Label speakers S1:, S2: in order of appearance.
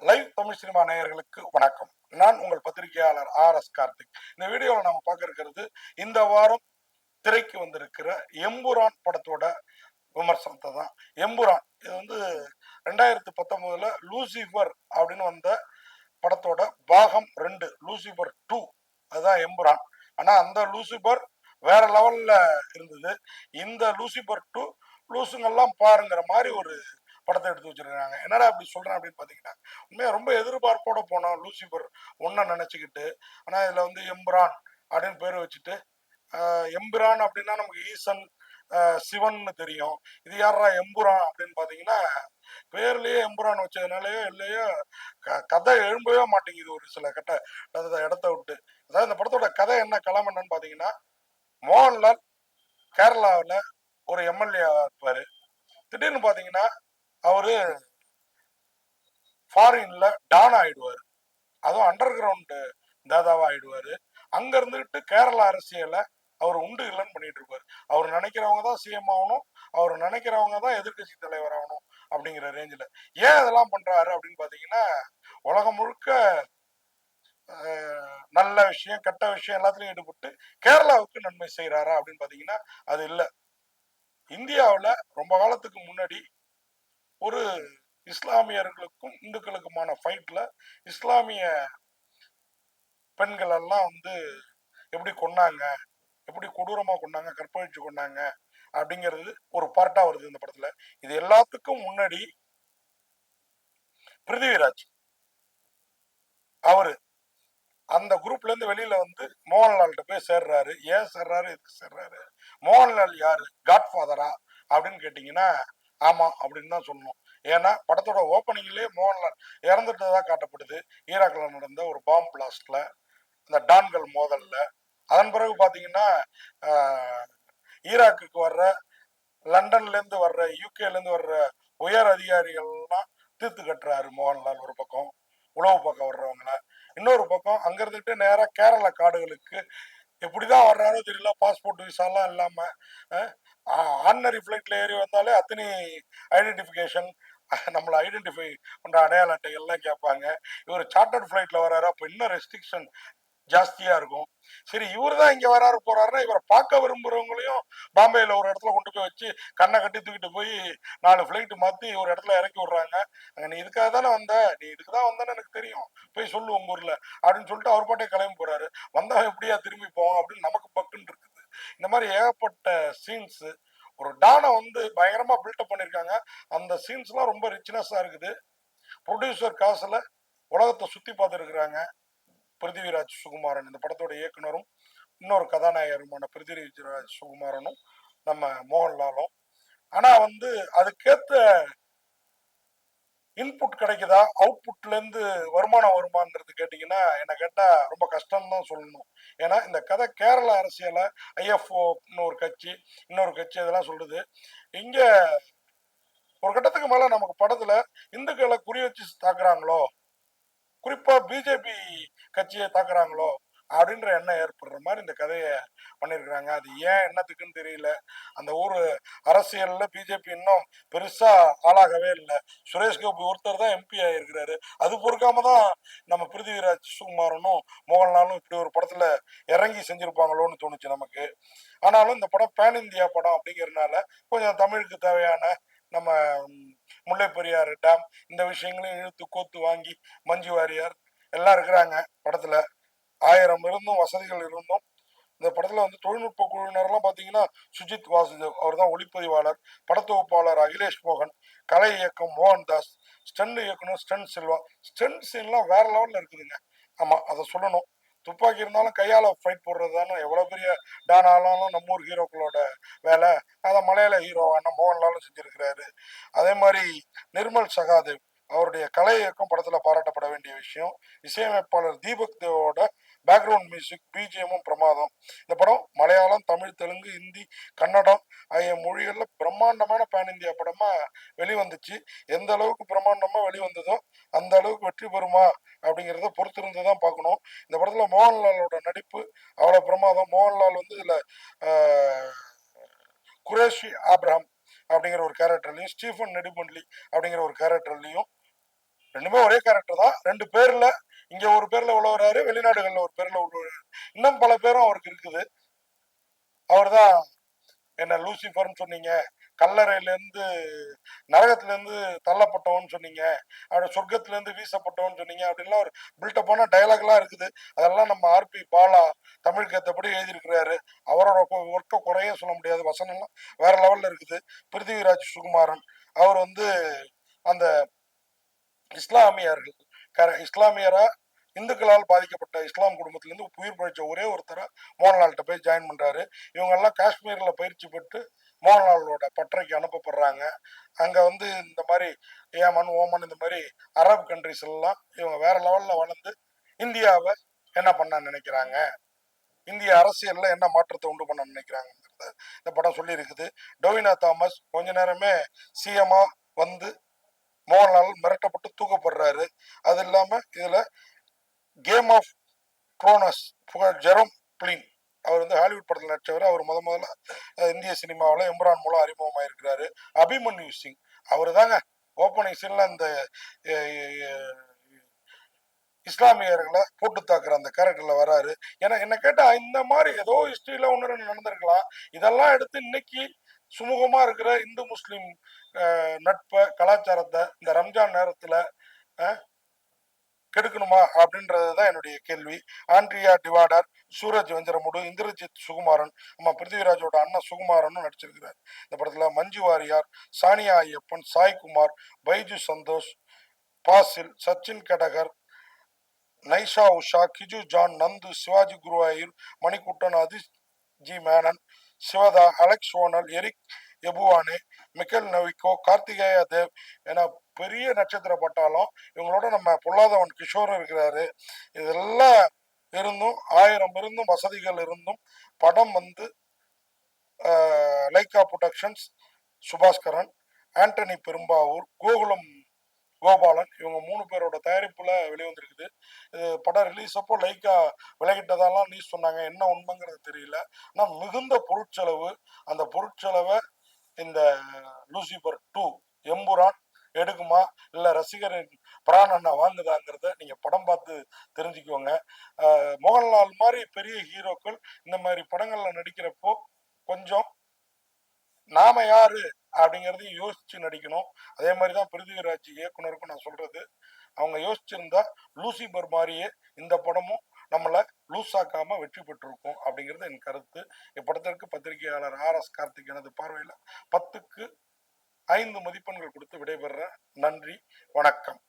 S1: Live Tamil cinema நேயர்களுக்கு வணக்கம். நான் உங்கள் பத்திரிகையாளர் RS கார்த்திக். இந்த வீடியோவில் நம்ம பார்க்க இருக்கிறது இந்த வாரம் திரைக்கு வந்திருக்கிற எம்புரான் படத்தோட விமர்சனத்தை தான். எம்புரான் இது 2019 லூசிஃபர் அப்படின்னு வந்த படத்தோட பாகம் 2, லூசிஃபர் 2. அதுதான் எம்புரான். ஆனா அந்த லூசிஃபர் வேற லெவல்ல இருந்தது. இந்த லூசிஃபர் 2 லூசுங்கெல்லாம் பாருங்கிற மாதிரி ஒரு படத்தை எடுத்து வச்சிருக்காங்க. என்னடா அப்படி சொல்றேன் அப்படின்னு பாத்தீங்கன்னா, உண்மையா ரொம்ப எதிர்பார்ப்போட போனோம் லூசிஃபர் ஒன்ன நினைச்சுக்கிட்டு. ஆனா இதுல எம்புரான் அப்படின்னு பேர் வச்சுட்டு, எம்பிரான் அப்படின்னா நமக்கு ஈசன் சிவன்னு தெரியும். இது யாரா எம்புரான் அப்படின்னு பாத்தீங்கன்னா, பேர்லயே எம்புரான் வச்சதுனாலயோ இல்லையோ கதை எழும்பவே மாட்டேங்குது ஒரு சில இடத்த விட்டு. அதாவது இந்த படத்தோட கதை என்ன, களம் என்னன்னு பாத்தீங்கன்னா, மோகன்லால் கேரளாவில் ஒரு எம்எல்ஏ இருப்பாரு. திடீர்னு பாத்தீங்கன்னா அவரு ஃபாரின்ல டான் ஆயிடுவாரு. அதுவும் அண்டர் கிரவுண்ட் தாதாவா ஆயிடுவாரு. அங்க இருந்துகிட்டு கேரளா அரசியல அவர் உண்டு இல்லைன்னு பண்ணிட்டு இருப்பாரு. அவர் நினைக்கிறவங்க தான் சிஎம் ஆகணும், அவர் நினைக்கிறவங்க தான் எதிர்கட்சி தலைவர் ஆகணும் அப்படிங்கிற ரேஞ்சில் ஏன் இதெல்லாம் பண்றாரு அப்படின்னு பாத்தீங்கன்னா, உலகம் முழுக்க நல்ல விஷயம் கெட்ட விஷயம் எல்லாத்துலயும் ஈடுபட்டு கேரளாவுக்கு நன்மை செய்யறாரா அப்படின்னு பாத்தீங்கன்னா அது இல்லை. இந்தியாவில் ரொம்ப காலத்துக்கு முன்னாடி ஒரு இஸ்லாமியர்களுக்கும் இந்துக்களுக்குமான ஃபைட்ல இஸ்லாமிய பெண்கள் எல்லாம் எப்படி கொன்னாங்க, எப்படி கொடூரமா கொண்டாங்க, கற்பழிச்சு கொண்டாங்க அப்படிங்கிறது ஒரு பார்ட்டா வருது இந்த படத்துல. இது எல்லாத்துக்கும் முன்னாடி பிருத்திவிராஜ் அவரு அந்த குரூப்ல இருந்து வெளியில மோகன்லால்கிட்ட போய் சேர்றாரு. ஏன் சேர்றாரு, எதுக்கு சேர்றாரு, மோகன்லால் யாரு, காட்ஃபாதரா அப்படின்னு கேட்டீங்கன்னா ஆமா அப்படின்னு தான் சொல்லணும். ஏன்னா படத்தோட ஓப்பனிங்லேயே மோகன்லால் இறந்துட்டதா காட்டப்படுது. ஈராக்ல நடந்த ஒரு பாம்பு பிளாஸ்ட்ல, இந்த டான்கள் மோதல்ல. அதன் பிறகு பாத்தீங்கன்னா ஈராக்குக்கு வர்ற, லண்டன்ல இருந்து வர்ற, யூகேல இருந்து வர்ற உயர் அதிகாரிகள்லாம் தீர்த்து கட்டுறாரு மோகன்லால் ஒரு பக்கம், உளவு பக்கம் வர்றவங்கள. இன்னொரு பக்கம் அங்க இருந்துட்டு நேரா கேரள காடுகளுக்கு எப்படிதான் வர்றாரோ தெரியல, பாஸ்போர்ட் விசாலாம் இல்லாம ஆர்டினரி ஃபிளைட்ல ஏறி வந்தாலே அத்தனை ஐடென்டிஃபிகேஷன், நம்மளை ஐடென்டிஃபை பண்ற அடையாள அட்டைகள்லாம் கேட்பாங்க. இவர் சார்ட்டர்ட் ஃபிளைட்ல வர்றாரு, அப்ப இன்னும் ரெஸ்ட்ரிக்ஷன் ஜாஸ்தியா இருக்கும். சரி, இவரு தான் இங்க வராரு போறாருன்னா இவரை பார்க்க விரும்புறவங்களையும் பாம்பேல ஒரு இடத்துல கொண்டு போய் வச்சு கண்ணை கட்டி தூக்கிட்டு போய் 4 ஃபிளைட் மாத்தி ஒரு இடத்துல இறக்கி விடுறாங்க. நீ இதுக்காக தானே வந்த, நீ இதுக்குதான் வந்தேன்னு எனக்கு தெரியும், போய் சொல்லு உங்க ஊர்ல அப்படின்னு சொல்லிட்டு அவர் பாட்டே கிளம்பி போறாரு. வந்தவன் எப்படியா திரும்பி போவான் அப்படின்னு நமக்கு பக்குன்னு இருக்குது. இந்த மாதிரி ஏகப்பட்ட சீன்ஸ் ஒரு டானை பயங்கரமா பில்டப் பண்ணிருக்காங்க. அந்த சீன்ஸ்லாம் ரொம்ப ரிச்னஸா இருக்குது. ப்ரொடியூசர் காசுல உலகத்தை சுத்தி பார்த்துருக்குறாங்க. பிருத்திவிராஜ் சுகுமாரன் இந்த படத்தோட இயக்குனரும் இன்னொரு கதாநாயகருமான பிருத்திவிராஜ் சுகுமாரனும் நம்ம மோகன்லாலும். ஆனா அதுக்கேத்த இன்புட் கிடைக்குதா, அவுட்புட்ல இருந்து வருமானம் வருமானது கேட்டீங்கன்னா என்ன கேட்டா ரொம்ப கஷ்டம் தான் சொல்லணும். ஏன்னா இந்த கதை கேரள அரசியல ஐஎஃப்ஓன்னு ஒரு கட்சி, இன்னொரு கட்சி இதெல்லாம் சொல்லுது. இங்க ஒரு கட்டத்துக்கு மேல நமக்கு படத்துல இந்துக்களை குறி வச்சு தாக்குறாங்களோ, குறிப்பா பிஜேபி கட்சியை தாக்குறாங்களோ அப்படின்ற எண்ணம் ஏற்படுற மாதிரி இந்த கதையை பண்ணிருக்கிறாங்க. அது ஏன் என்னத்துக்குன்னு தெரியல. அந்த ஊர் அரசியல்ல பிஜேபி இன்னும் பெருசா ஆளாகவே இல்லை. சுரேஷ் கோபி ஒருத்தர் தான் எம்பி ஆயிருக்கிறாரு. அது பொறுக்காம தான் நம்ம பிருத்திவிராஜ் சுகுமாரனும் மோகன்லாலும் இப்படி ஒரு படத்துல இறங்கி செஞ்சிருப்பாங்களோன்னு தோணுச்சு நமக்கு. ஆனாலும் இந்த படம் பேன் இந்தியா படம் அப்படிங்கிறதுனால கொஞ்சம் தமிழுக்கு தேவையான நம்ம முல்லை பெரியாறு டேம் இந்த விஷயங்களையும் இழுத்து கோத்து வாங்கி மஞ்சு வாரியார் எல்லாம் இருக்கிறாங்க படத்துல. 1000 இருந்தும் வசதிகள் இருந்தும் இந்த படத்துல தொழில்நுட்ப குழுவினர்லாம் பாத்தீங்கன்னா சுஜித் வாசுதேவ் அவர் தான் ஒளிப்பதிவாளர், படத்தொகுப்பாளர் அகிலேஷ் மோகன், கலை இயக்கம் மோகன்தாஸ், ஸ்டன் இயக்குனர் ஸ்டன் சில்வா. ஸ்டன் சீன்லாம் வேற லெவல்ல இருக்குதுங்க. ஆமா, அதை சொல்லணும். துப்பாக்கி இருந்தாலும் கையால ஃபைட் போடுறது தானே எவ்வளவு பெரிய டான் ஆனாலும் நம்ம ஊர் ஹீரோக்களோட வேலை. அதை மலையாள ஹீரோவான மோகன்லாலும் செஞ்சிருக்கிறாரு. அதே மாதிரி நிர்மல் சகாதேவ் அவருடைய கலை இயக்கம் படத்துல பாராட்டப்பட வேண்டிய விஷயம். இசையமைப்பாளர் தீபக் தேவோட பேக்ரவுண்ட் மியூசிக் பிஜிஎம்மும் பிரமாதம். இந்த படம் மலையாளம், தமிழ், தெலுங்கு, ஹிந்தி, கன்னடம் ஆகிய மொழிகள்ல பிரம்மாண்டமான பேன் இந்தியா படமா வெளிவந்துச்சு. எந்த அளவுக்கு பிரம்மாண்டமா வெளிவந்ததோ அந்த அளவுக்கு வெற்றி பெறுமா அப்படிங்கிறத பொறுத்திருந்து தான் பார்க்கணும். இந்த படத்துல மோகன்லாலோட நடிப்பு அவ்வளவு பிரமாதம். மோகன்லால் இதுல குரேஷி ஆப்ரஹாம் அப்படிங்கிற ஒரு கேரக்டர்லையும், ஸ்டீஃபன் நெடுமண்ட்லி அப்படிங்கிற ஒரு கேரக்டர்லையும் 2மே ஒரே கேரக்டர் தான். 2 பேர்ல இங்க ஒரு பேர்ல உழவுறாரு, வெளிநாடுகள்ல ஒரு பேர்ல உழவுறாரு. இன்னும் பல பேரும் அவருக்கு இருக்குது. அவர்தான் என்ன லூசிஃபர்ன்னு சொன்னீங்க, கல்லறையிலேருந்து நரகத்திலேருந்து தள்ளப்பட்டவன்னு சொன்னீங்க, அப்படி சொர்க்கத்திலேருந்து வீசப்பட்டவன்னு சொன்னீங்க அப்படின்லாம் ஒரு பில்டப்பான டயலாக்லாம் இருக்குது. அதெல்லாம் நம்ம ஆர்பி பாலா தமிழுக்கு ஏற்றபடி எழுதியிருக்கிறாரு. அவரோட ஒர்க்கை குறைய சொல்ல முடியாது. வசனம்லாம் வேற லெவல்ல இருக்குது. பிருத்திவிராஜ் சுகுமாரன் அவர் வந்து அந்த இஸ்லாமியர்கள் இஸ்லாமியரா இந்துக்களால் பாதிக்கப்பட்ட இஸ்லாம் குடும்பத்திலேருந்து உயிர் பழிச்ச ஒரே ஒருத்தரா மோகன்லால்கிட்ட போய் ஜாயின் பண்றாரு. இவங்க எல்லாம் காஷ்மீர்ல பயிற்சி பெற்று மோகன்லாலோட பட்டறைக்கு அனுப்பப்படுறாங்க. அங்க வந்து இந்த மாதிரி ஏமன் ஓமன் இந்த மாதிரி அரபு கண்ட்ரிஸ் எல்லாம் இவங்க வேற லெவல்ல வளர்ந்து இந்தியாவை என்ன பண்ண நினைக்கிறாங்க, இந்திய அரசியல்ல என்ன மாற்றத்தை உண்டு பண்ண நினைக்கிறாங்க இந்த படம் சொல்லி இருக்குது. டொவினா தாமஸ் கொஞ்ச நேரமே சிஎம்மா வந்து மோகன்லால் மிரட்டப்பட்டு தூக்கப்படுறாரு. அது இல்லாம இதுல கேம் ஆஃப் ட்ரோனஸ் ஜெரோம் பிளின் அவர் வந்து ஹாலிவுட் படத்தில் நடிச்சவர். அவர் முதல்ல இந்திய சினிமாவில் எம்ரான் மூலம் அறிமுகமாயிருக்கிறாரு. அபிமன்யு சிங் அவர் தாங்க ஓப்பனிங் சீன்ல அந்த இஸ்லாமியர்களை போட்டு தாக்குற அந்த கேரக்டர்ல வராரு. ஏன்னா என்ன கேட்டா இந்த மாதிரி ஏதோ ஹிஸ்டரியில ஒன்று ரெண்டு நடந்திருக்கலாம். இதெல்லாம் எடுத்து இன்னைக்கு சுமூகமா இருக்கிற இந்து முஸ்லிம் நட்பை கலாச்சாரத்தை இந்த ரம்ஜான் நேரத்துல கெடுக்கணுமா அப்படின்றதுதான் என்னுடைய கேள்வி. ஆண்ட்ரியா டிவாடர், சூரஜ் வெஞ்சரமுடு, இந்திரஜித் சுகுமாரன், நம்ம பிருத்திவிராஜோட அண்ணன் சுகுமாரனும் நடிச்சிருக்கிறார் இந்த படத்துல. மஞ்சு Variyar, Sania Ayyappan, Saikumar, Baiju Santhosh, Fazil, Sachin கடகர், நைஷா Usha, கிஜு John, Nandu, Sivaji Guruvayur, Manikuttan, Atish G Menon, Sivada, Alex ஓனல், Eric எபுவானே, மிக்கல் நவிக்கோ, Karthikeya Dev என பெரிய நட்சத்திர பட்டாலும் இவங்களோட நம்ம பொல்லாதவன் கிஷோர் இருக்கிறாரு. இதெல்லாம் இருந்தும் 1000 இருந்தும் வசதிகள் இருந்தும் படம் வந்து லைகா புரொடக்ஷன்ஸ், சுபாஸ்கரன், ஆண்டனி பெரும்பாவூர், கோகுலம் கோபாலன் இவங்க 3 பேரோட தயாரிப்புல வெளிவந்திருக்குது. இது படம் ரிலீஸ் அப்போ லைக்கா விலகிட்டதெல்லாம் நியூஸ் சொன்னாங்க. என்ன உண்மைங்கிறது தெரியல. ஆனால் மிகுந்த பொருட்செலவு. அந்த பொருட்செலவை இந்த லூசிபர் 2 எம்புரான் எடுக்குமா இல்ல ரசிகரின் பிரான் அண்ணா வாங்குதாங்கிறத நீங்க படம் பார்த்து தெரிஞ்சுக்கோங்க. மோகன்லால் மாதிரி பெரிய ஹீரோக்கள் இந்த மாதிரி படங்கள்ல நடிக்கிறப்போ கொஞ்சம் நாம யாரு அப்படிங்கிறதையும் யோசிச்சு நடிக்கணும். அதே மாதிரிதான் பிருத்திவிராஜ் இயக்குனருக்கும் நான் சொல்றது. அவங்க யோசிச்சிருந்தா லூசிபர் மாதிரியே இந்த படமும் நம்மளை லூஸ் ஆக்காம வெற்றி பெற்றிருக்கும் அப்படிங்கிறது என் கருத்து. இப்படத்திற்கு பத்திரிகையாளர் RS கார்த்திக் எனது பார்வையில் 10க்கு 5 மதிப்பெண்கள் கொடுத்து விடைபெற. நன்றி, வணக்கம்.